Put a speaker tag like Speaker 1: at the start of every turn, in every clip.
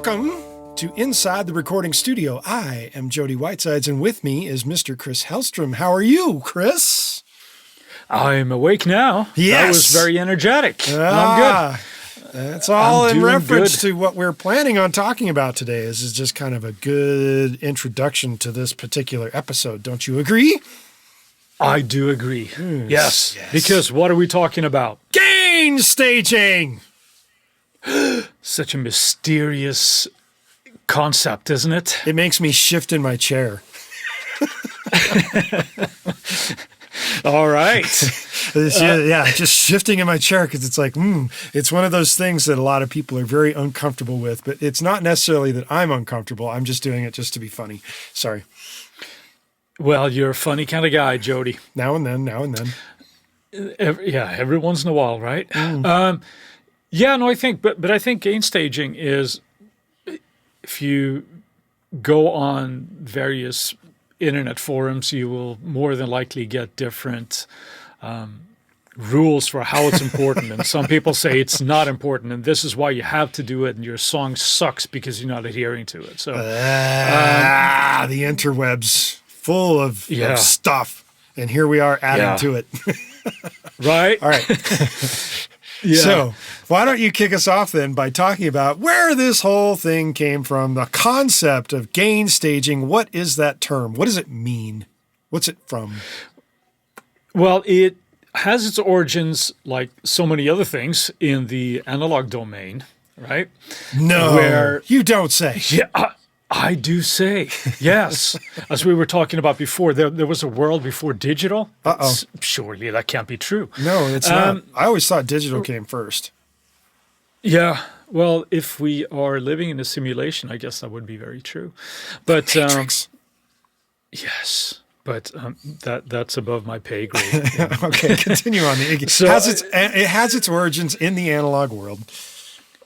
Speaker 1: Welcome to Inside the Recording Studio. I am Jody Whitesides, and with me is Mr. Chris Hellstrom. How are you, Chris?
Speaker 2: I'm awake now.
Speaker 1: Yes.
Speaker 2: That was very energetic. I'm good.
Speaker 1: That's all in reference to what we're planning on talking about today. This is just kind of a good introduction to this particular episode. Don't you agree?
Speaker 2: I do agree. Yes. Because what are we talking about?
Speaker 1: Gain staging!
Speaker 2: Such a mysterious concept, isn't it?
Speaker 1: It makes me shift in my chair.
Speaker 2: All right.
Speaker 1: Just shifting in my chair because it's like, it's one of those things that a lot of people are very uncomfortable with, but it's not necessarily that I'm uncomfortable. I'm just doing it just to be funny. Sorry.
Speaker 2: Well, you're a funny kind of guy, Jody.
Speaker 1: Now and then.
Speaker 2: Every once in a while, right? I think, but I think gain staging is, if you go on various internet forums, you will more than likely get different rules for how it's important. And some people say it's not important, and this is why you have to do it, and your song sucks because you're not adhering to it. So
Speaker 1: the interwebs full of stuff, and here we are adding to it.
Speaker 2: Right?
Speaker 1: All right. So why don't you kick us off then by talking about where this whole thing came from, the concept of gain staging. What is that term? What does it mean? What's it from?
Speaker 2: Well, it has its origins, like so many other things, in the analog domain, right?
Speaker 1: No, you don't say.
Speaker 2: Yeah, I do say. Yes. As we were talking about before, there was a world before digital.
Speaker 1: Uh-oh.
Speaker 2: Surely that can't be true.
Speaker 1: No, it's not. I always thought digital came first.
Speaker 2: Yeah. Well, if we are living in a simulation, I guess that would be very true. But
Speaker 1: Matrix.
Speaker 2: Yes. But that's above my pay grade.
Speaker 1: Okay, continue on. It has its origins in the analog world.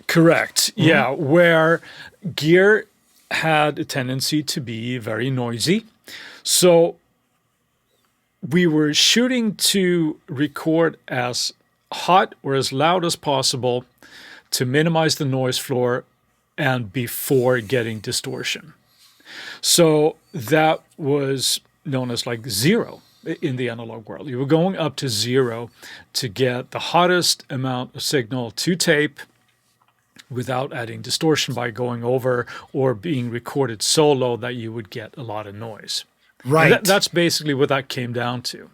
Speaker 2: Correct. Mm-hmm. Yeah, where gear had a tendency to be very noisy. So we were shooting to record as hot or as loud as possible to minimize the noise floor and before getting distortion. So that was known as like zero in the analog world. You were going up to zero to get the hottest amount of signal to tape without adding distortion by going over or being recorded so low that you would get a lot of noise.
Speaker 1: Right.
Speaker 2: That's basically what that came down to.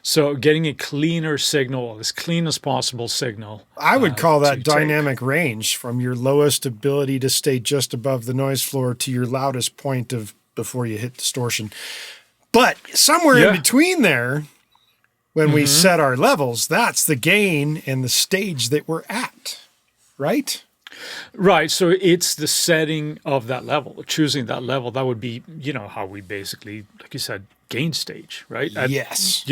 Speaker 2: So getting a cleaner signal, as clean as possible signal.
Speaker 1: I would call that dynamic range, from your lowest ability to stay just above the noise floor to your loudest point of before you hit distortion. But somewhere in between there, when we set our levels, that's the gain and the stage that we're at. Right?
Speaker 2: Right. So it's the setting of that level, choosing that level. That would be, how we basically, like you said, gain stage, right?
Speaker 1: Yes.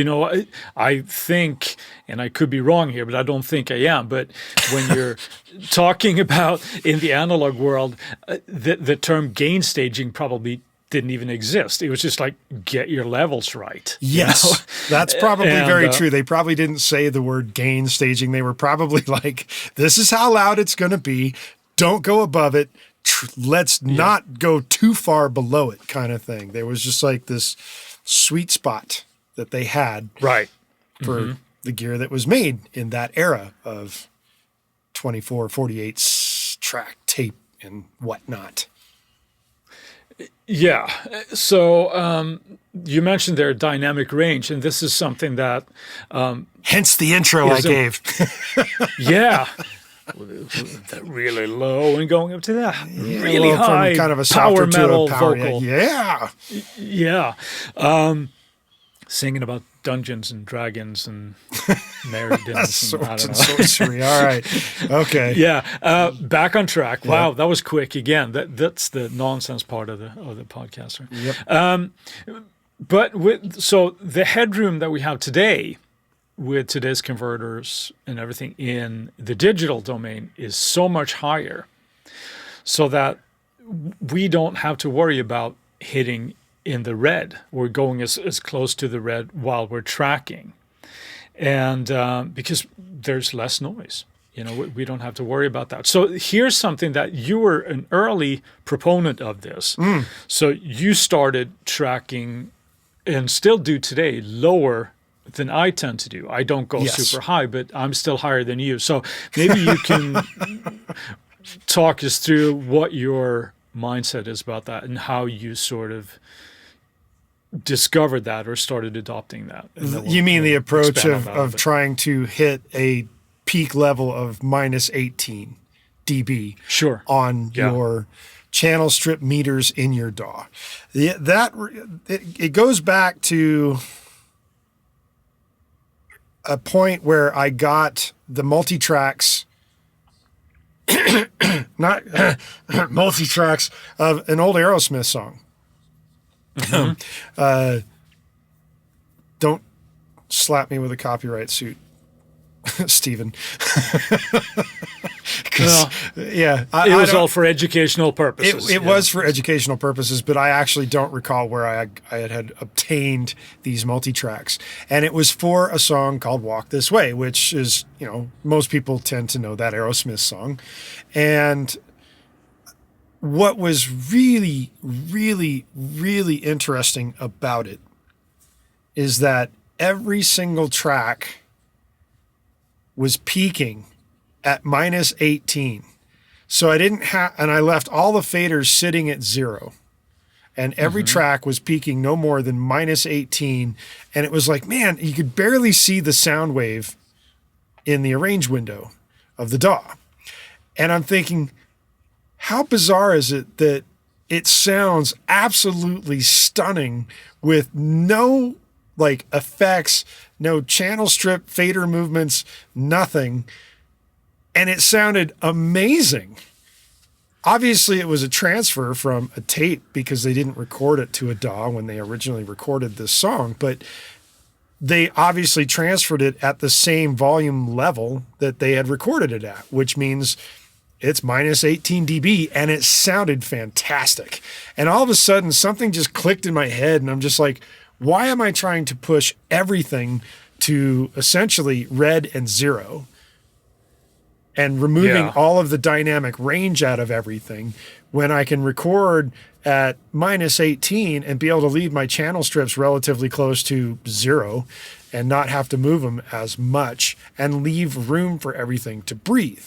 Speaker 2: I think, and I could be wrong here, but I don't think I am. But when you're talking about in the analog world, the term gain staging probably didn't even exist. It was just like, get your levels right.
Speaker 1: Yes, that's probably very true. They probably didn't say the word gain staging. They were probably like, this is how loud it's going to be. Don't go above it. Let's not go too far below it, kind of thing. There was just like this sweet spot that they had for the gear that was made in that era of 24, 48 track tape and whatnot.
Speaker 2: Yeah. So you mentioned their dynamic range, and this is something that...
Speaker 1: hence the intro I gave.
Speaker 2: Yeah. That really low and going up to that really high,
Speaker 1: from kind of a
Speaker 2: power metal
Speaker 1: power
Speaker 2: vocal.
Speaker 1: Yeah.
Speaker 2: Yeah. Singing about Dungeons and Dragons and Merridans.
Speaker 1: Swords and sorcery. All right. Okay.
Speaker 2: Yeah. Back on track. Wow, that was quick again. That's the nonsense part of the podcaster.
Speaker 1: Yep.
Speaker 2: So the headroom that we have today with today's converters and everything in the digital domain is so much higher, so that we don't have to worry about hitting in the red. We're going as close to the red while we're tracking. And because there's less noise We don't have to worry about that. So here's something that you were an early proponent of this. So you started tracking, and still do today, lower than I tend to do. I don't go super high, but I'm still higher than you. So maybe you can talk us through what your mindset is about that and how you sort of discovered that or started adopting that.
Speaker 1: You mean the approach of trying to hit a peak level of minus 18 dB on your channel strip meters in your DAW. It goes back to a point where I got the multi-tracks, not multi-tracks of an old Aerosmith song. Don't slap me with a copyright suit, Stephen.
Speaker 2: It was all for educational purposes.
Speaker 1: It was for educational purposes, but I actually don't recall where I had obtained these multi-tracks. And it was for a song called Walk This Way, which is, most people tend to know that Aerosmith song. And what was really, really, really interesting about it is that every single track was peaking at minus 18. So I didn't have, and I left all the faders sitting at 0. And every track was peaking no more than minus 18. And it was like, man, you could barely see the sound wave in the arrange window of the DAW. And I'm thinking, how bizarre is it that it sounds absolutely stunning with no effects, no channel strip, fader movements, nothing. And it sounded amazing. Obviously, it was a transfer from a tape because they didn't record it to a DAW when they originally recorded this song, but they obviously transferred it at the same volume level that they had recorded it at, which means it's minus 18 dB, and it sounded fantastic. And all of a sudden, something just clicked in my head, and I'm just like, why am I trying to push everything to essentially red and 0 and removing all of the dynamic range out of everything when I can record at minus 18 and be able to leave my channel strips relatively close to 0 and not have to move them as much and leave room for everything to breathe?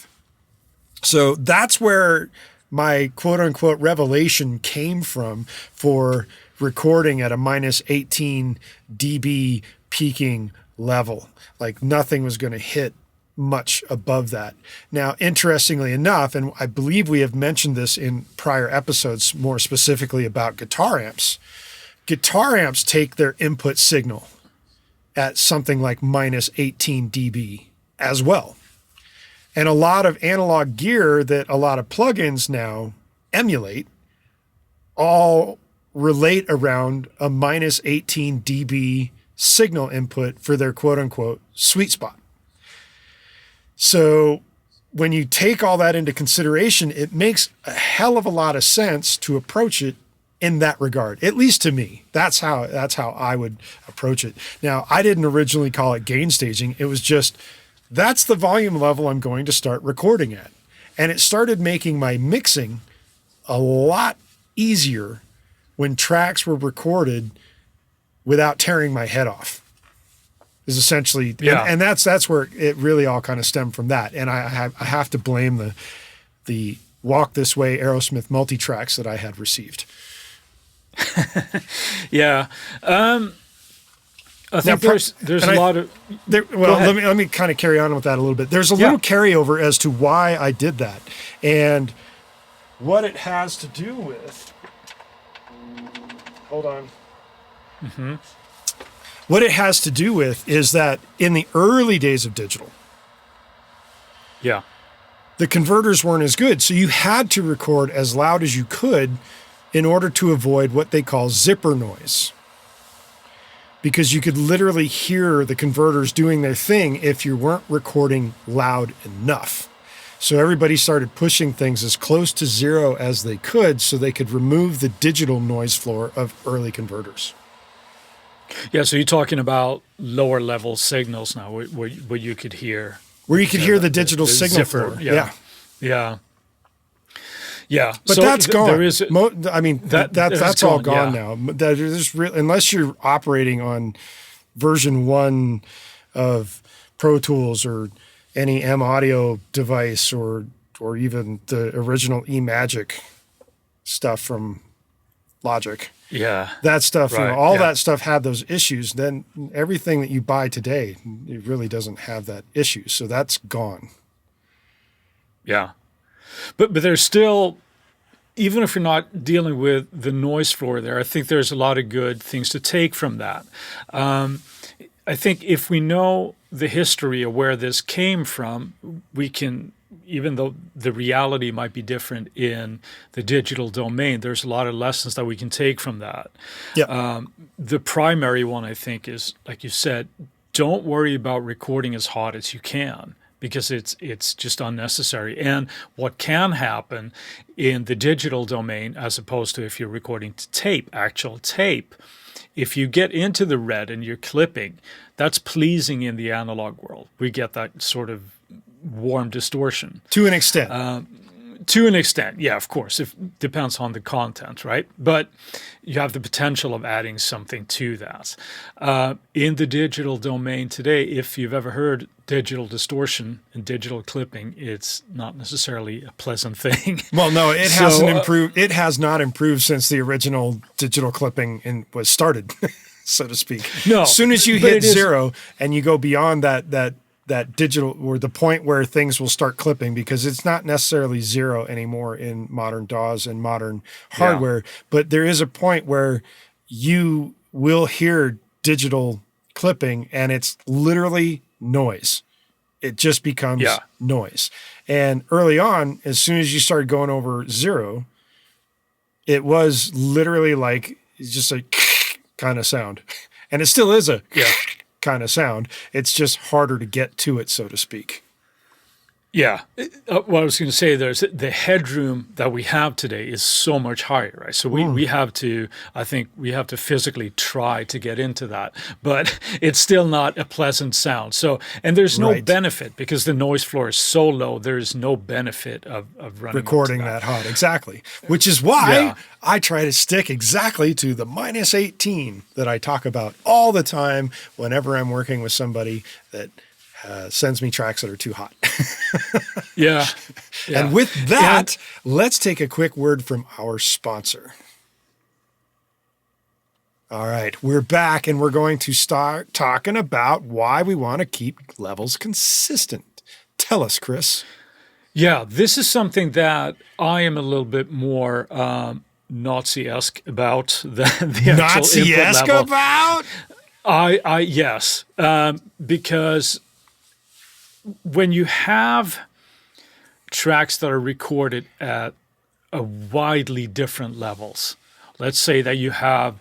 Speaker 1: So that's where my quote unquote revelation came from for recording at a minus 18 dB peaking level. Like nothing was going to hit much above that. Now, interestingly enough, and I believe we have mentioned this in prior episodes more specifically about guitar amps take their input signal at something like minus 18 dB as well. And a lot of analog gear that a lot of plugins now emulate all relate around a minus 18 dB signal input for their quote unquote sweet spot. So when you take all that into consideration, it makes a hell of a lot of sense to approach it in that regard, at least to me. That's how I would approach it. Now, I didn't originally call it gain staging. It was just, that's the volume level I'm going to start recording at. And it started making my mixing a lot easier when tracks were recorded without tearing my head off. Is essentially, and that's where it really all kind of stemmed from that. And I have to blame the Walk This Way Aerosmith multi-tracks that I had received. I think there's a lot of... let me kind of carry on with that a little bit. There's a little carryover as to why I did that. And what it has to do with... Hold on. Mm-hmm. What it has to do with is that in the early days of digital, the converters weren't as good. So you had to record as loud as you could in order to avoid what they call zipper noise. Because you could literally hear the converters doing their thing if you weren't recording loud enough. So everybody started pushing things as close to 0 as they could so they could remove the digital noise floor of early converters. Yeah,
Speaker 2: so you're talking about lower level signals now, where you could hear
Speaker 1: Where you could hear the digital signal
Speaker 2: zipper,
Speaker 1: floor.
Speaker 2: Yeah.
Speaker 1: But
Speaker 2: so
Speaker 1: that's gone.
Speaker 2: There is,
Speaker 1: that's all gone now. Unless you're operating on version 1 of Pro Tools or any M Audio device or even the original eMagic stuff from Logic.
Speaker 2: Yeah.
Speaker 1: That stuff,
Speaker 2: Right,
Speaker 1: that stuff had those issues. Then everything that you buy today, it really doesn't have that issue. So that's gone.
Speaker 2: Yeah. But there's still, even if you're not dealing with the noise floor there, I think there's a lot of good things to take from that. I think if we know the history of where this came from, we can, even though the reality might be different in the digital domain, there's a lot of lessons that we can take from that.
Speaker 1: Yeah.
Speaker 2: The primary one, I think, is, like you said, don't worry about recording as hot as you can, because it's just unnecessary. And what can happen in the digital domain, as opposed to if you're recording to tape, actual tape, if you get into the red and you're clipping, that's pleasing in the analog world. We get that sort of warm distortion.
Speaker 1: To an extent.
Speaker 2: To an extent, yeah, of course. It depends on the content, right? But you have the potential of adding something to that. In the digital domain today, if you've ever heard digital distortion and digital clipping, it's not necessarily a pleasant thing.
Speaker 1: Well, no, it hasn't improved. It has not improved since the original digital clipping was started, so to speak.
Speaker 2: No,
Speaker 1: as soon as you hit 0 and you go beyond that digital, or the point where things will start clipping, because it's not necessarily 0 anymore in modern DAWs and modern hardware, but there is a point where you will hear digital clipping and it's literally noise. It just becomes noise. And early on, as soon as you started going over 0, it was literally like just a kind of sound. And it still is a kind of sound. It's just harder to get to it, so to speak.
Speaker 2: Yeah. What I was going to say there is the headroom that we have today is so much higher, right? So we have to, I think we have to physically try to get into that, but it's still not a pleasant sound. So, and there's no benefit, because the noise floor is so low, there's no benefit of running
Speaker 1: recording that hot. Exactly. Which is why I try to stick exactly to the -18 that I talk about all the time whenever I'm working with somebody that sends me tracks that are too hot. And with that, let's take a quick word from our sponsor. All right, we're back, and we're going to start talking about why we want to keep levels consistent. Tell us, Chris.
Speaker 2: Yeah, this is something that I am a little bit more Nazi-esque about than the actual input level.
Speaker 1: About?
Speaker 2: Yes, because when you have tracks that are recorded at a widely different levels, let's say that you have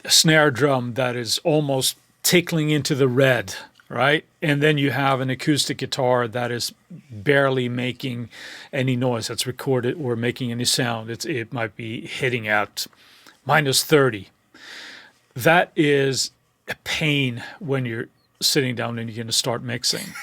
Speaker 2: a snare drum that is almost tickling into the red, right? And then you have an acoustic guitar that is barely making any noise that's recorded or making any sound. It might be hitting at -30. That is a pain when you're sitting down and you're going to start mixing.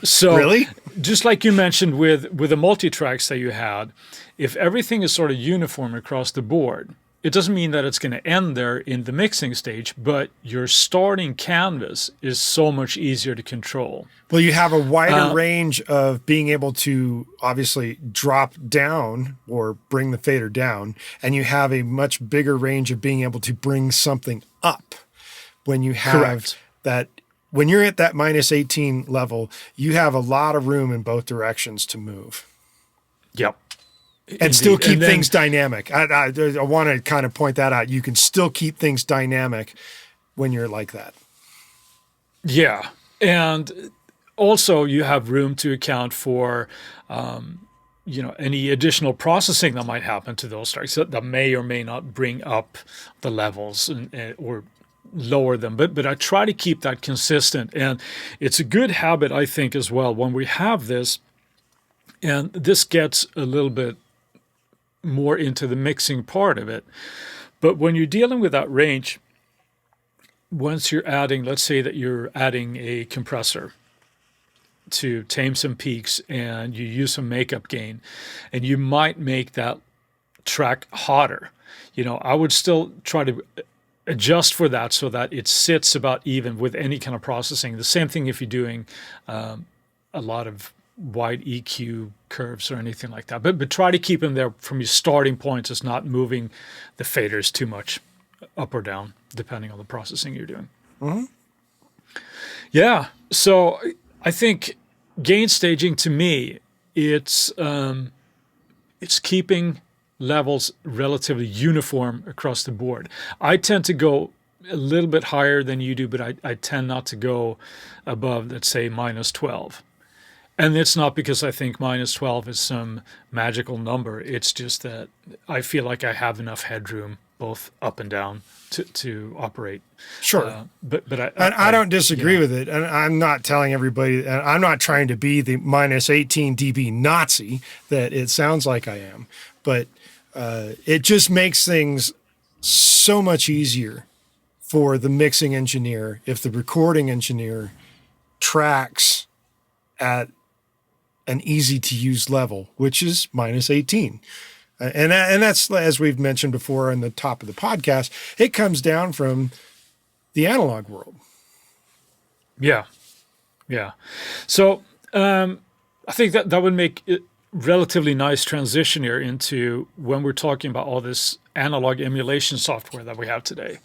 Speaker 2: So
Speaker 1: really,
Speaker 2: just like you mentioned with the multi-tracks that you had, if everything is sort of uniform across the board, it doesn't mean that it's going to end there in the mixing stage, but your starting canvas is so much easier to control.
Speaker 1: Well, you have a wider range of being able to obviously drop down or bring the fader down, and you have a much bigger range of being able to bring something up when you have that. When you're at that -18 level, you have a lot of room in both directions to move.
Speaker 2: Yep.
Speaker 1: And
Speaker 2: Indeed.
Speaker 1: still keep things dynamic. I want to kind of point that out. You can still keep things dynamic when you're like that.
Speaker 2: Yeah. And also you have room to account for, any additional processing that might happen to those tracks that may or may not bring up the levels or lower them. But I try to keep that consistent. And it's a good habit, I think, as well, when we have this, and this gets a little bit more into the mixing part of it. But when you're dealing with that range, once you're adding, let's say that you're adding a compressor, to tame some peaks and you use some makeup gain, and you might make that track hotter. I would still try to adjust for that so that it sits about even with any kind of processing. The same thing if you're doing a lot of wide EQ curves or anything like that. But try to keep them there from your starting points. It's not moving the faders too much up or down, depending on the processing you're doing.
Speaker 1: Mm-hmm.
Speaker 2: Yeah. So I think gain staging to me, it's keeping levels relatively uniform across the board. I tend to go a little bit higher than you do, but I tend not to go above, let's say, -12. And it's not because I think -12 is some magical number. It's just that I feel like I have enough headroom both up and down to operate.
Speaker 1: Sure.
Speaker 2: But
Speaker 1: I don't disagree with it. And I'm not telling everybody, and I'm not trying to be the -18 dB Nazi that it sounds like I am, but it just makes things so much easier for the mixing engineer if the recording engineer tracks at an easy to use level, which is -18. And that's, as we've mentioned before in the top of the podcast, it comes down from the analog world.
Speaker 2: Yeah. Yeah. So I think that would make it relatively nice transition here into when we're talking about all this analog emulation software that we have today.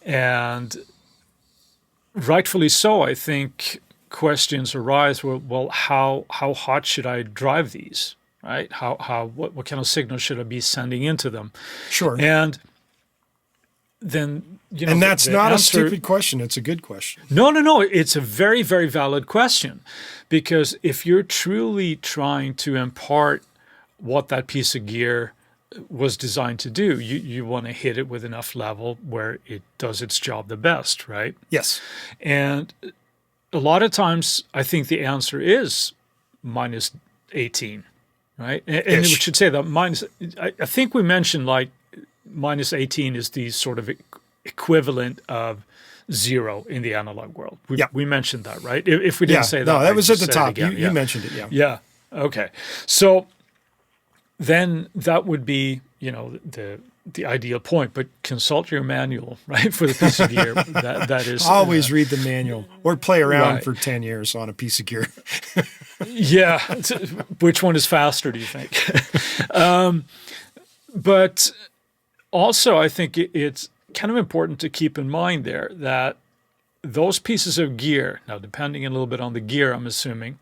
Speaker 2: And rightfully so, I think questions arise, well, how hot should I drive these, right? What kind of signal should I be sending into them?
Speaker 1: Sure.
Speaker 2: And then,
Speaker 1: and that's not a stupid question. It's a good question.
Speaker 2: No. It's a very, very valid question, because if you're truly trying to impart what that piece of gear was designed to do, you want to hit it with enough level where it does its job the best, right?
Speaker 1: Yes.
Speaker 2: And a lot of times, I think the answer is -18, right? And we should say that I think we mentioned like -18 is the sort of equivalent of 0 in the analog world. We mentioned that, right? If we didn't say that.
Speaker 1: No, that was at the top. You mentioned it,
Speaker 2: Yeah. Okay. So then that would be, the ideal point, but consult your manual, right, for the piece of gear. That is
Speaker 1: always read the manual or play around for 10 years on a piece of gear.
Speaker 2: Yeah. Which one is faster, do you think? But also, I think it's kind of important to keep in mind there that those pieces of gear, now depending a little bit on the gear, I'm assuming,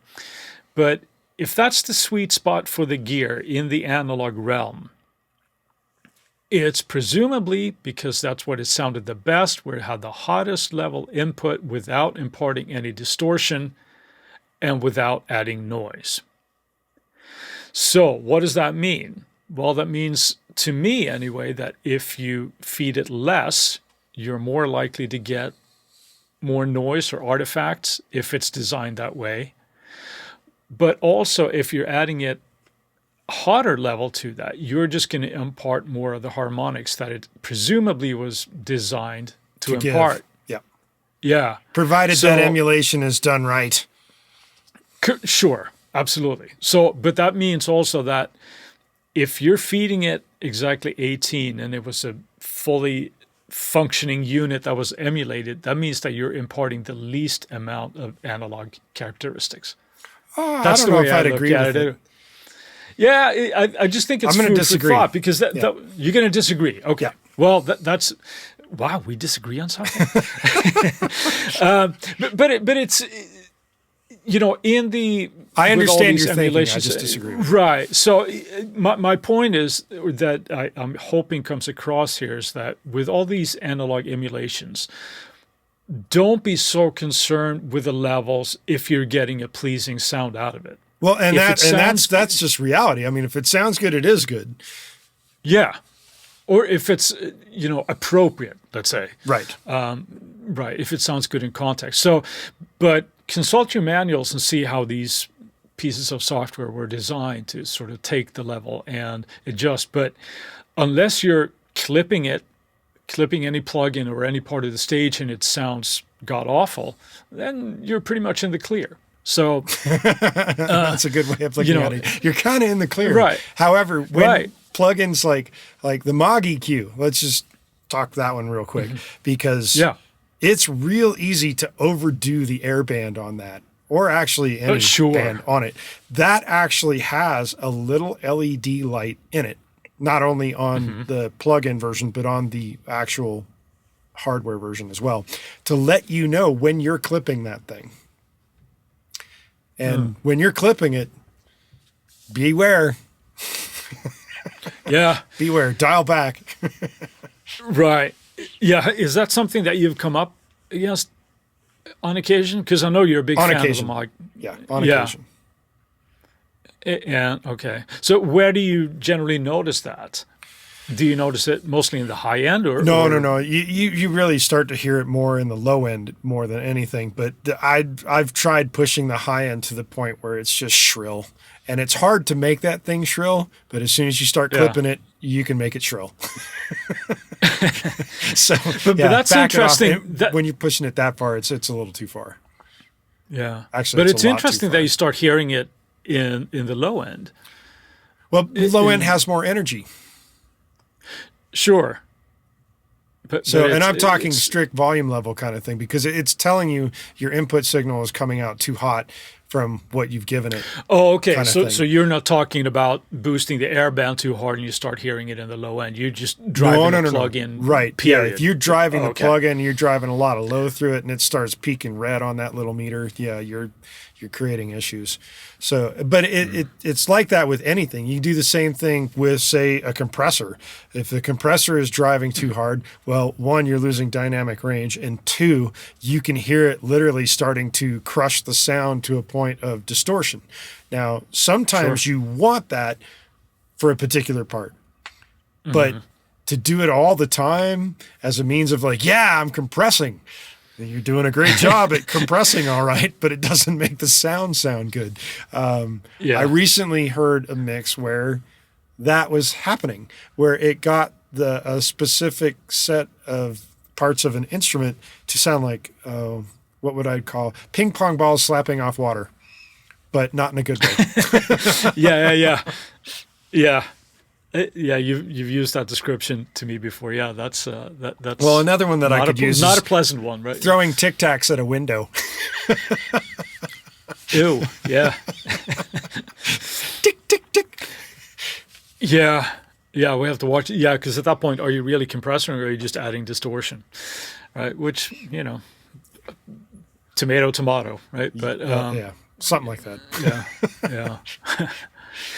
Speaker 2: but if that's the sweet spot for the gear in the analog realm, it's presumably because that's what it sounded the best, where it had the hottest level input without imparting any distortion and without adding noise. So what does that mean? Well, that means, to me anyway, that if you feed it less, you're more likely to get more noise or artifacts if it's designed that way. But also, if you're adding it hotter level to that, you're just going to impart more of the harmonics that it presumably was designed to impart. Yeah.
Speaker 1: Provided that emulation is done right.
Speaker 2: Sure, absolutely. So, but that means also that if you're feeding it exactly 18 and it was a fully functioning unit that was emulated, that means that you're imparting the least amount of analog characteristics.
Speaker 1: That's the way I'd agree with it.
Speaker 2: Yeah, I just think it's food for thought, because you're going to disagree. Okay. Yeah. Well, that's wow. We disagree on something. but it's in the
Speaker 1: I understand your thinking. I just disagree.
Speaker 2: Right. So my point is that I'm hoping comes across here is that with all these analog emulations, don't be so concerned with the levels if you're getting a pleasing sound out of it.
Speaker 1: Well, that's just reality. I mean, if it sounds good, it is good.
Speaker 2: Yeah. Or if it's, appropriate, let's say.
Speaker 1: Right.
Speaker 2: Right. If it sounds good in context. So, but consult your manuals and see how these pieces of software were designed to sort of take the level and adjust. But unless you're clipping any plugin or any part of the stage and it sounds god awful, then you're pretty much in the clear. So
Speaker 1: that's a good way of looking at it. You're kind of in the clear.
Speaker 2: Right.
Speaker 1: However, when plugins like the Moog EQ, let's just talk that one real quick because it's real easy to overdo the air band on that, or actually any band on it. That actually has a little LED light in it, not only on the plug-in version, but on the actual hardware version as well, to let you know when you're clipping that thing. And when you're clipping it, beware. Beware, dial back.
Speaker 2: Right. Yeah. Is that something that you've come up against on occasion? Because I know you're a big fan of the Moog.
Speaker 1: Yeah, on occasion.
Speaker 2: And okay. So where do you generally notice that? Do you notice it mostly in the high end, or
Speaker 1: no? You really start to hear it more in the low end more than anything. But I've tried pushing the high end to the point where it's just shrill, and it's hard to make that thing shrill. But as soon as you start clipping it, you can make it shrill. So, but
Speaker 2: that's interesting.
Speaker 1: When you're pushing it that far, it's a little too far.
Speaker 2: Yeah,
Speaker 1: actually,
Speaker 2: but it's interesting that you start hearing it in the low end.
Speaker 1: Well, the low end has more energy.
Speaker 2: Sure.
Speaker 1: And I'm talking strict volume level kind of thing, because it's telling you your input signal is coming out too hot from what you've given it.
Speaker 2: Oh, okay. So you're not talking about boosting the air band too hard and you start hearing it in the low end. You're just driving the plug-in.
Speaker 1: Right.
Speaker 2: Period.
Speaker 1: Yeah. If you're driving the plug-in, you're driving a lot of low through it, and it starts peaking red on that little meter. Yeah, you're creating issues. So, but it's like that with anything. You do the same thing with, say, a compressor. If the compressor is driving too hard, well, one, you're losing dynamic range, and two, you can hear it literally starting to crush the sound to a point of distortion. Now, sometimes you want that for a particular part, but to do it all the time as a means of like, I'm compressing. You're doing a great job at compressing, all right, but it doesn't make the sound good. I recently heard a mix where that was happening, where it got a specific set of parts of an instrument to sound like, what would I call, ping pong balls slapping off water, but not in a good way.
Speaker 2: Yeah. You've used that description to me before. Yeah, that's
Speaker 1: well, another one that I could use.
Speaker 2: Not a pleasant one, right?
Speaker 1: Throwing Tic Tacs at a window.
Speaker 2: Ew. Yeah.
Speaker 1: Tick tick tick.
Speaker 2: Yeah. Yeah, we have to watch. Yeah, because at that point, are you really compressing, or are you just adding distortion, right? Which, tomato, right? But
Speaker 1: something like that.
Speaker 2: Yeah.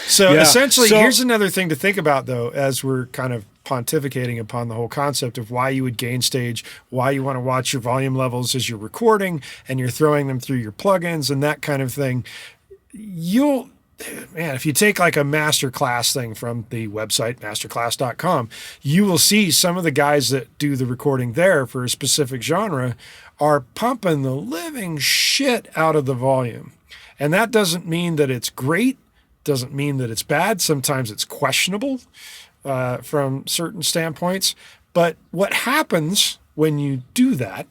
Speaker 1: So essentially, here's another thing to think about, though, as we're kind of pontificating upon the whole concept of why you would gain stage, why you want to watch your volume levels as you're recording and you're throwing them through your plugins and that kind of thing. If you take like a master class thing from the website, masterclass.com, you will see some of the guys that do the recording there for a specific genre are pumping the living shit out of the volume. And that doesn't mean that it's great. Doesn't mean that it's bad. Sometimes it's questionable from certain standpoints. But what happens when you do that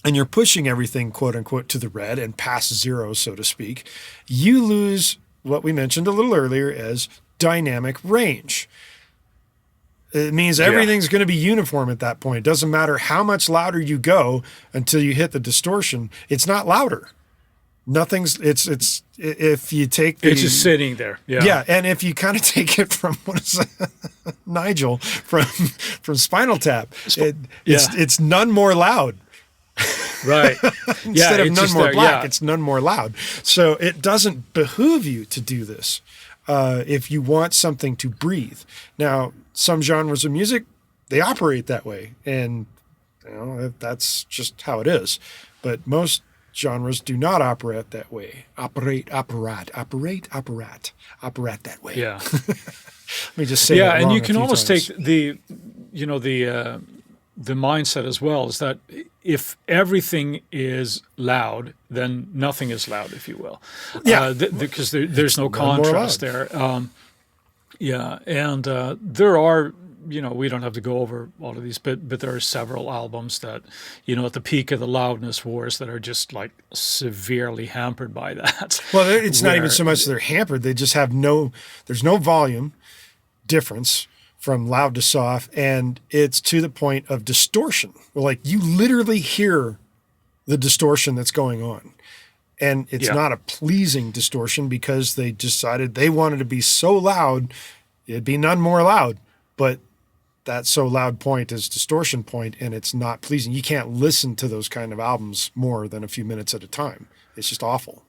Speaker 1: and you're pushing everything, quote unquote, to the red and past zero, so to speak, you lose what we mentioned a little earlier as dynamic range. It means everything's going to be uniform at that point. It doesn't matter how much louder you go until you hit the distortion. It's not louder. It's if you take
Speaker 2: it's just sitting there.
Speaker 1: Yeah. And if you kind of take it from Nigel from Spinal Tap, it's none more loud.
Speaker 2: Right.
Speaker 1: Instead of none more black, it's none more loud. So it doesn't behoove you to do this if you want something to breathe. Now, some genres of music, they operate that way, and that's just how it is. But most genres do not operate that way. Operate that way.
Speaker 2: Yeah.
Speaker 1: Let me just say
Speaker 2: that and you can almost take the mindset as well, is that if everything is loud, then nothing is loud, if you will.
Speaker 1: Yeah.
Speaker 2: Because there's no contrast there. And there are we don't have to go over all of these, but there are several albums that, at the peak of the loudness wars that are just like severely hampered by that.
Speaker 1: Well, it's not even so much they're hampered. They just have there's no volume difference from loud to soft. And it's to the point of distortion. Like you literally hear the distortion that's going on. And it's not a pleasing distortion because they decided they wanted to be so loud, it'd be none more loud. But that so loud point is distortion point, and it's not pleasing. You can't listen to those kind of albums more than a few minutes at a time. It's just awful.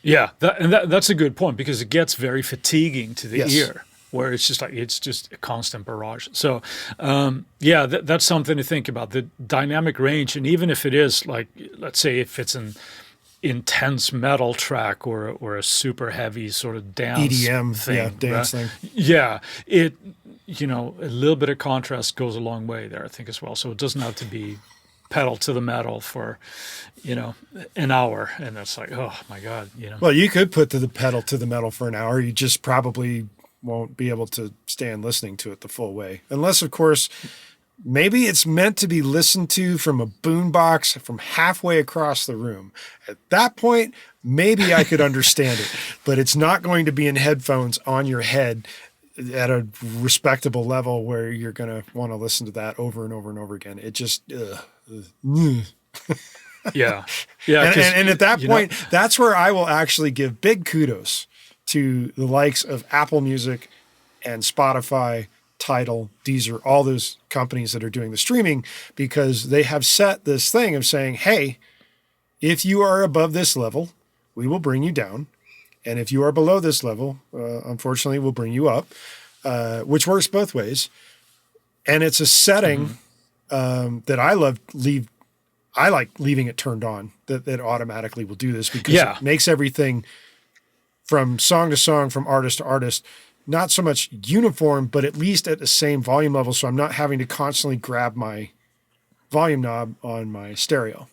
Speaker 2: Yeah, that's a good point because it gets very fatiguing to the ear, where it's just a constant barrage. So, that's something to think about, the dynamic range. And even if it is like, let's say if it's an intense metal track or a super heavy sort of dance
Speaker 1: EDM
Speaker 2: thing,
Speaker 1: dance thing.
Speaker 2: Yeah, a little bit of contrast goes a long way there, I think, as well. So it doesn't have to be pedal to the metal for, an hour. And it's like, oh my God,
Speaker 1: Well, you could put the pedal to the metal for an hour. You just probably won't be able to stand listening to it the full way. Unless, of course, maybe it's meant to be listened to from a boombox from halfway across the room. At that point, maybe I could understand it, but it's not going to be in headphones on your head at a respectable level where you're going to want to listen to that over and over and over again. It just,
Speaker 2: Yeah.
Speaker 1: And at that point, that's where I will actually give big kudos to the likes of Apple Music and Spotify, Tidal, Deezer, all those companies that are doing the streaming, because they have set this thing of saying, hey, if you are above this level, we will bring you down. And if you are below this level, unfortunately, we'll bring you up, which works both ways. And it's a setting that I like leaving it turned on, that automatically will do this because it makes everything from song to song, from artist to artist, not so much uniform, but at least at the same volume level. So I'm not having to constantly grab my volume knob on my stereo.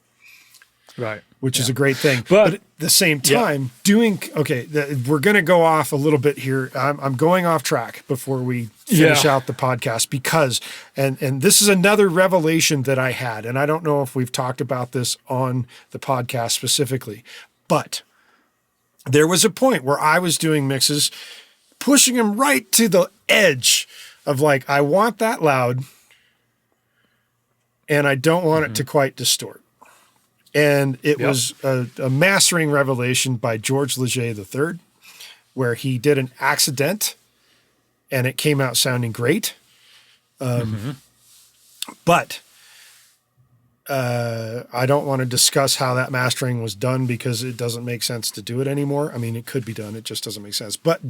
Speaker 2: Right.
Speaker 1: Which is a great thing. But at the same time, we're going to go off a little bit here. I'm going off track before we finish out the podcast because, and this is another revelation that I had, and I don't know if we've talked about this on the podcast specifically, but there was a point where I was doing mixes, pushing them right to the edge of like, I want that loud and I don't want it to quite distort. And it was a mastering revelation by George Leger III, where he did an accident and it came out sounding great. But I don't want to discuss how that mastering was done because it doesn't make sense to do it anymore. I mean, it could be done. It just doesn't make sense. But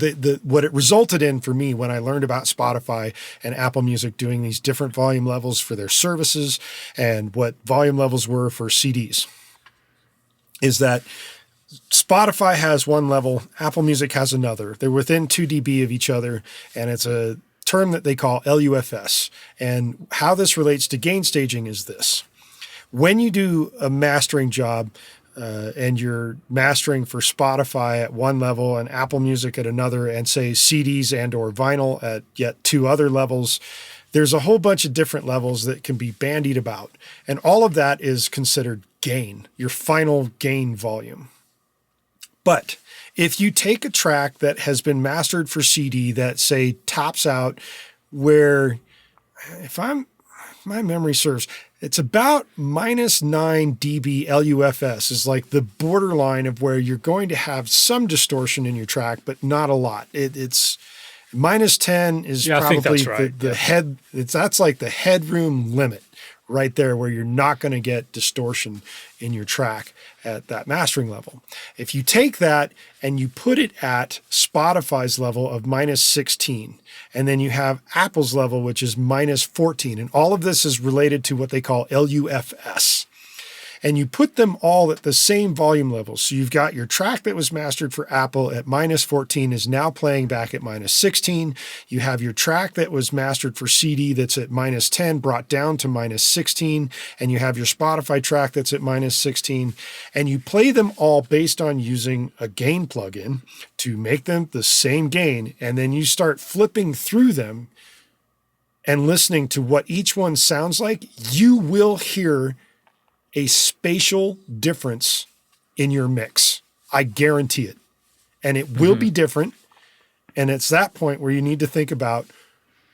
Speaker 1: what it resulted in for me when I learned about Spotify and Apple Music doing these different volume levels for their services and what volume levels were for CDs is that Spotify has one level, Apple Music has another. They're within 2 dB of each other, and it's a term that they call LUFS. And how this relates to gain staging is this. When you do a mastering job and you're mastering for Spotify at one level and Apple Music at another, and say CDs and or vinyl at yet 2 other levels, there's a whole bunch of different levels that can be bandied about. And all of that is considered gain, your final gain volume. But if you take a track that has been mastered for CD that, say, tops out where, my memory serves, it's about -9 dB LUFS is like the borderline of where you're going to have some distortion in your track, but not a lot. It's -10 is probably the head. That's like the headroom limit right there, where you're not going to get distortion in your track at that mastering level. If you take that and you put it at Spotify's level of -16, and then you have Apple's level, which is -14, and all of this is related to what they call LUFS. And you put them all at the same volume level. So you've got your track that was mastered for Apple at -14 is now playing back at -16. You have your track that was mastered for CD that's at -10 brought down to -16. And you have your Spotify track that's at -16. And you play them all based on using a gain plugin to make them the same gain. And then you start flipping through them and listening to what each one sounds like, you will hear a spatial difference in your mix. I guarantee it. And it will be different. And it's that point where you need to think about,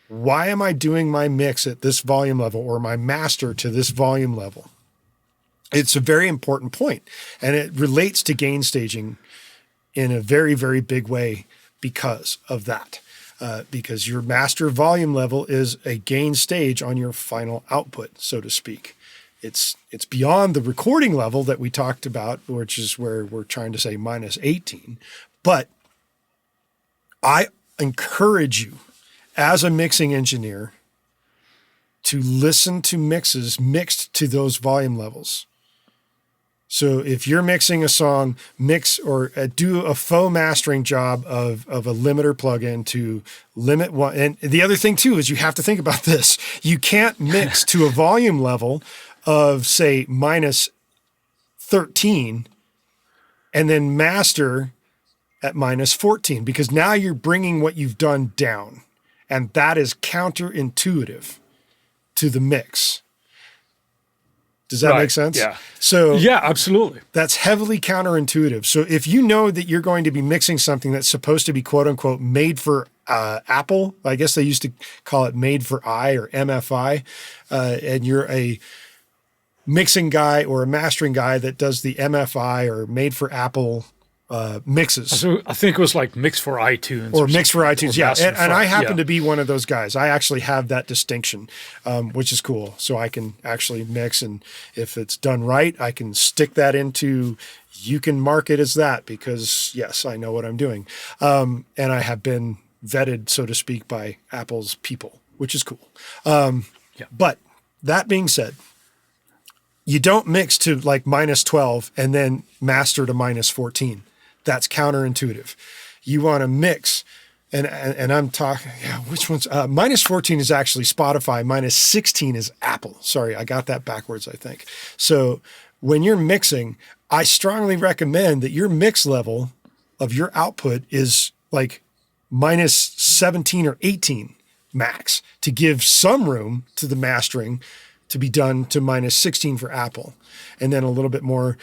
Speaker 1: why am I doing my mix at this volume level or my master to this volume level? It's a very important point. And it relates to gain staging in a very, very big way because of that. Because your master volume level is a gain stage on your final output, so to speak. It's beyond the recording level that we talked about, which is where we're trying to say minus 18. But I encourage you as a mixing engineer to listen to mixes mixed to those volume levels. So if you're mixing a song, mix or do a faux mastering job of a limiter plugin to limit one. And the other thing too is you have to think about this. You can't mix to a volume level of, say, minus 13 and then master at minus 14, because now you're bringing what you've done down, and that is counterintuitive to the mix. Does that make sense?
Speaker 2: Yeah.
Speaker 1: So
Speaker 2: yeah, absolutely.
Speaker 1: That's heavily counterintuitive. So if you know that you're going to be mixing something that's supposed to be quote unquote made for Apple, I guess they used to call it made for I or MFI, and you're a mixing guy or a mastering guy that does the MFI or made for Apple mixes.
Speaker 2: So I think it was like mix for iTunes.
Speaker 1: Or mix for iTunes, yeah. And I happen
Speaker 2: yeah.
Speaker 1: to be one of those guys. I actually have that distinction, which is cool. So I can actually mix, and if it's done right, I can stick that into, you can mark it as that because, yes, I know what I'm doing. And I have been vetted, so to speak, by Apple's people, which is cool.
Speaker 2: Yeah.
Speaker 1: But that being said, you don't mix to like minus 12 and then master to minus 14. That's counterintuitive. You want to mix, and I'm talking, which one's, minus 14 is actually Spotify, minus 16 is Apple. Sorry, I got that backwards, I think. So when you're mixing, I strongly recommend that your mix level of your output is like minus 17 or 18 max to give some room to the mastering to be done to minus 16 for Apple, and then a little bit more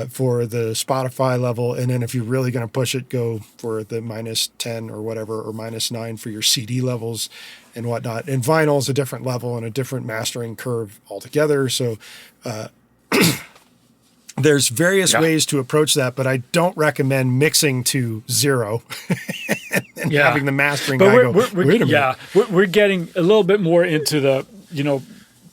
Speaker 1: for the Spotify level. And then if you're really going to push it, go for the minus 10 or whatever, or minus 9 for your CD levels and whatnot. And vinyl is a different level and a different mastering curve altogether. So there's various ways to approach that, but I don't recommend mixing to 0 and having the mastering guy go, wait a minute.
Speaker 2: Yeah, we're getting a little bit more into the,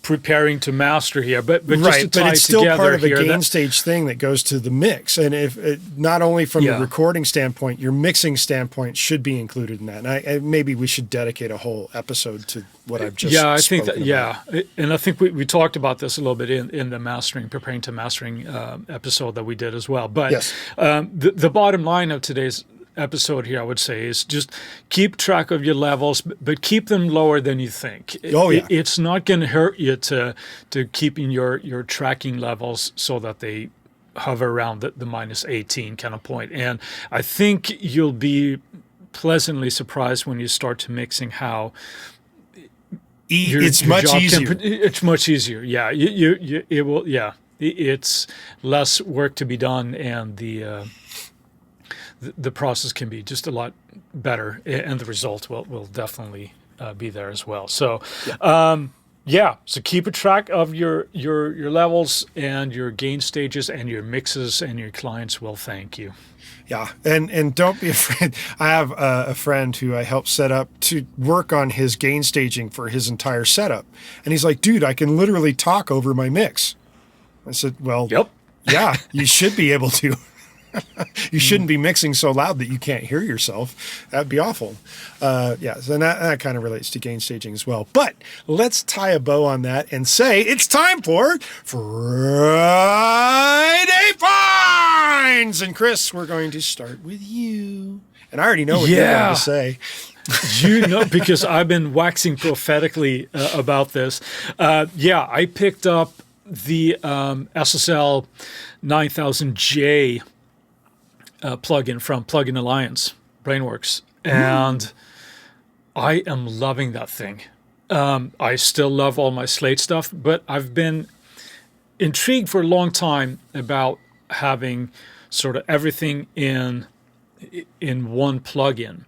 Speaker 2: preparing to master here, but just to tie
Speaker 1: but it's still part of a
Speaker 2: here,
Speaker 1: gain stage thing that goes to the mix. And if not only from the recording standpoint, your mixing standpoint should be included in that. And maybe we should dedicate a whole episode to what I've just
Speaker 2: I think that,
Speaker 1: about.
Speaker 2: And I think we talked about this a little bit in the preparing to mastering episode that we did as well. But
Speaker 1: yes.
Speaker 2: The bottom line of today's episode here, I would say, is just keep track of your levels, but keep them lower than you think. It's not going to hurt you to keeping your tracking levels so that they hover around the minus 18 kind of point. And I think you'll be pleasantly surprised when you start to mixing how
Speaker 1: it's much easier.
Speaker 2: It's much easier. Yeah, it will. Yeah, it's less work to be done, and the process can be just a lot better, and the result will definitely be there as well. So, so keep a track of your levels and your gain stages and your mixes, and your clients will thank you.
Speaker 1: Yeah, and don't be afraid. I have a friend who I helped set up to work on his gain staging for his entire setup, and he's like, "Dude, I can literally talk over my mix." I said, "Well, yeah, you should be able to." You shouldn't be mixing so loud that you can't hear yourself. That'd be awful. So that kind of relates to gain staging as well. But let's tie a bow on that and say it's time for Friday Finds. And Chris, we're going to start with you. And I already know what you're going to say.
Speaker 2: Because I've been waxing prophetically about this. I picked up the SSL 9000J plugin from Plugin Alliance, Brainworks, and I am loving that thing. I still love all my Slate stuff, but I've been intrigued for a long time about having sort of everything in one plugin.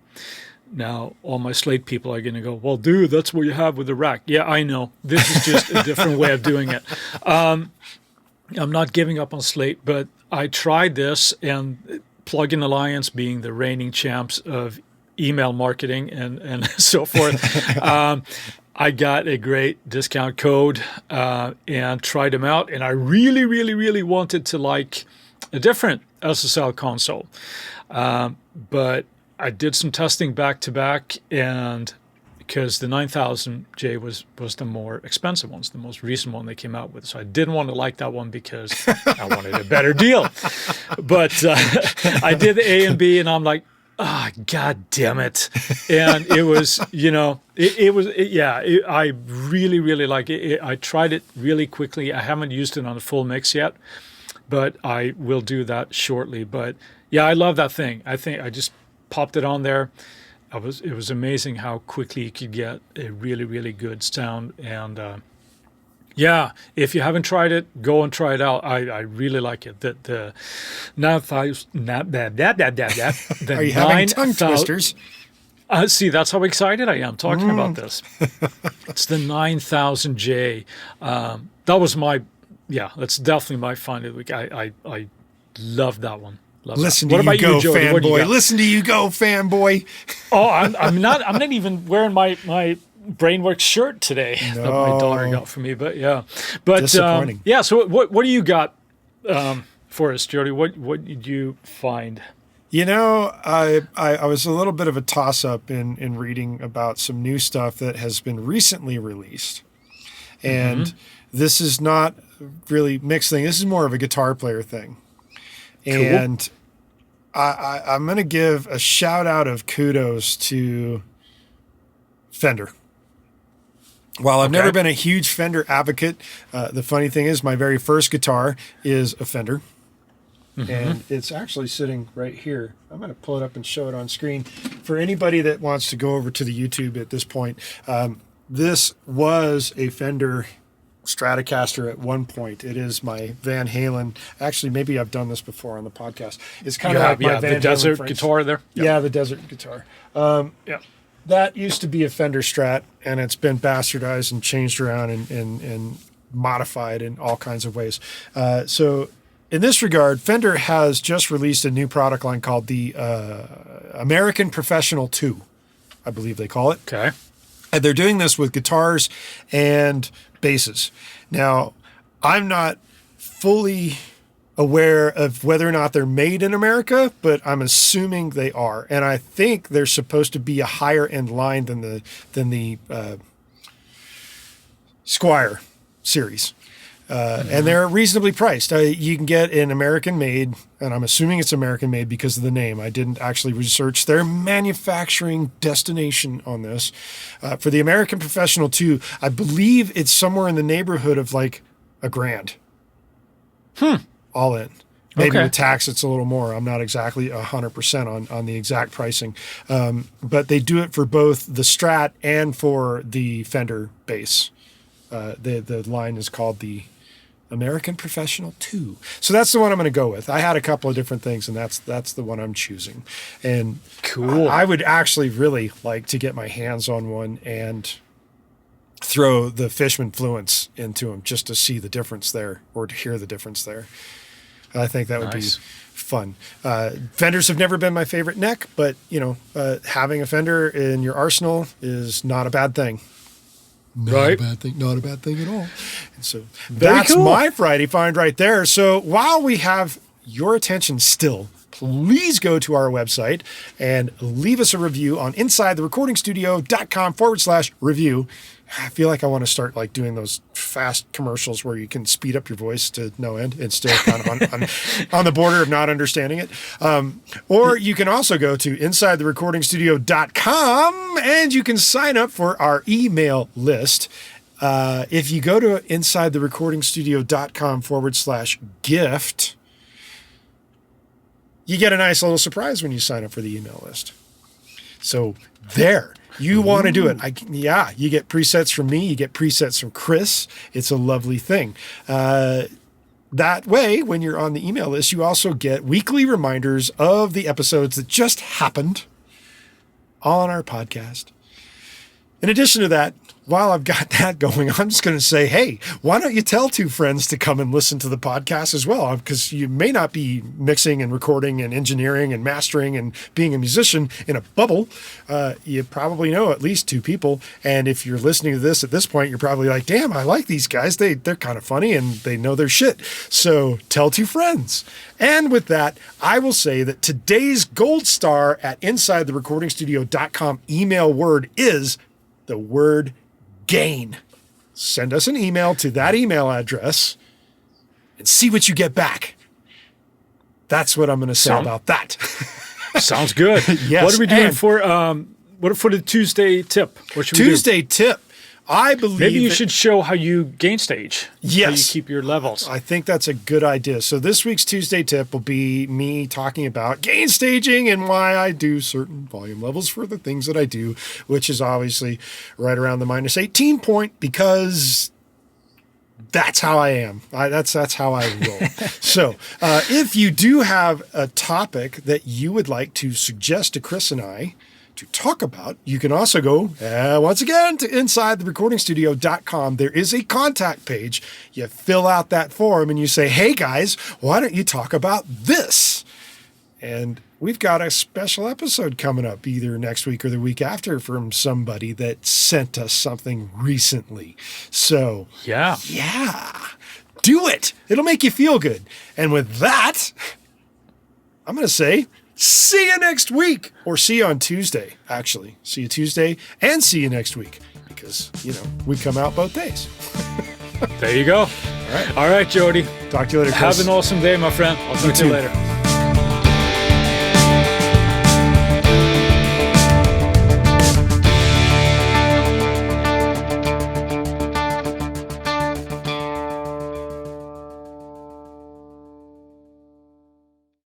Speaker 2: Now, all my Slate people are going to go, well, dude, that's what you have with the rack. Yeah, I know. This is just a different way of doing it. I'm not giving up on Slate, but I tried this, and Plugin Alliance, being the reigning champs of email marketing and so forth, I got a great discount code and tried them out, and I really, really, really wanted to like a different SSL console. But I did some testing back to back, and because the 9000J was the more expensive one, the most recent one they came out with. So I didn't want to like that one because I wanted a better deal. But I did the A and B, and I'm like, God damn it. And it was, I really, really like it. I tried it really quickly. I haven't used it on a full mix yet, but I will do that shortly. But yeah, I love that thing. I think I just popped it on there. It was amazing how quickly you could get a really, really good sound. And if you haven't tried it, go and try it out. I really like it. The 9,000.
Speaker 1: Are you having tongue twisters?
Speaker 2: See, that's how excited I am talking about this. It's the 9000J. That's definitely my find of the week. I love that one.
Speaker 1: Listen to you go, fanboy. Listen to you go, fanboy.
Speaker 2: Oh, I'm not even wearing my Brainworks shirt today that my daughter got for me. But yeah, disappointing. So what do you got for us, Jody? What did you find?
Speaker 1: I was a little bit of a toss up in reading about some new stuff that has been recently released, and this is not really mixed thing. This is more of a guitar player thing. Cool. And I'm going to give a shout out of kudos to Fender. While I've never been a huge Fender advocate, the funny thing is my very first guitar is a Fender. And it's actually sitting right here. I'm going to pull it up and show it on screen. For anybody that wants to go over to the YouTube at this point, this was a Fender Stratocaster at one point. It is my Van Halen. Actually, maybe I've done this before on the podcast. It's kind of like my Van
Speaker 2: the desert
Speaker 1: Halen
Speaker 2: guitar there.
Speaker 1: Yeah, the desert guitar. That used to be a Fender Strat, and it's been bastardized and changed around and modified in all kinds of ways. So in this regard, Fender has just released a new product line called the American Professional 2, I believe they call it.
Speaker 2: Okay.
Speaker 1: And they're doing this with guitars and basses. Now, I'm not fully aware of whether or not they're made in America, but I'm assuming they are. And I think they're supposed to be a higher end line than the Squire series. And they're reasonably priced. You can get an American made, and I'm assuming it's American made because of the name. I didn't actually research their manufacturing destination on this. For the American Professional 2, I believe it's somewhere in the neighborhood of like $1,000. All in. Maybe with tax, it's a little more. I'm not exactly 100% on the exact pricing. But they do it for both the Strat and for the Fender bass. The line is called the American Professional 2. So that's the one I'm going to go with. I had a couple of different things, and that's the one I'm choosing. And
Speaker 2: cool.
Speaker 1: I would actually really like to get my hands on one and throw the Fishman Fluence into them just to see the difference there or to hear the difference there. I think that would be fun. Fenders have never been my favorite neck, but having a Fender in your arsenal is not a bad thing. Not a bad thing. Not a bad thing at all. And so that's cool. My Friday find right there. So while we have your attention still, please go to our website and leave us a review on InsideTheRecordingStudio.com/review. I feel like I want to start like doing those fast commercials where you can speed up your voice to no end and still kind of on the border of not understanding it. Or you can also go to InsideTheRecordingStudio.com and you can sign up for our email list. If you go to InsideTheRecordingStudio.com/gift, you get a nice little surprise when you sign up for the email list. So there. You want to do it. You get presets from me. You get presets from Chris. It's a lovely thing. That way, when you're on the email list, you also get weekly reminders of the episodes that just happened on our podcast. In addition to that, while I've got that going, I'm just going to say, hey, why don't you tell 2 friends to come and listen to the podcast as well? Because you may not be mixing and recording and engineering and mastering and being a musician in a bubble. You probably know at least 2 people. And if you're listening to this at this point, you're probably like, damn, I like these guys. They're kind of funny and they know their shit. So tell 2 friends. And with that, I will say that today's gold star at InsideTheRecordingStudio.com email word is the word gain. Send us an email to that email address and see what you get back. That's what I'm going to say about that.
Speaker 2: Sounds good.
Speaker 1: Yes.
Speaker 2: What are we doing for the Tuesday tip? What should we do?
Speaker 1: Tuesday tip. I believe
Speaker 2: maybe you should show how you gain stage.
Speaker 1: Yes.
Speaker 2: How you keep your levels.
Speaker 1: I think that's a good idea. So this week's Tuesday tip will be me talking about gain staging and why I do certain volume levels for the things that I do, which is obviously right around the -18 point because that's how I am. That's how I roll. So if you do have a topic that you would like to suggest to Chris and I to talk about, you can also go, once again, to InsideTheRecordingStudio.com. There is a contact page. You fill out that form and you say, hey guys, why don't you talk about this? And we've got a special episode coming up either next week or the week after from somebody that sent us something recently. So, yeah, do it. It'll make you feel good. And with that, I'm going to say, see you next week, or see you on Tuesday, actually. See you Tuesday and see you next week because, we come out both days.
Speaker 2: There you go.
Speaker 1: All right.
Speaker 2: All right, Jody.
Speaker 1: Talk to you later, Chris.
Speaker 2: Have an awesome day, my friend. I'll talk to you later.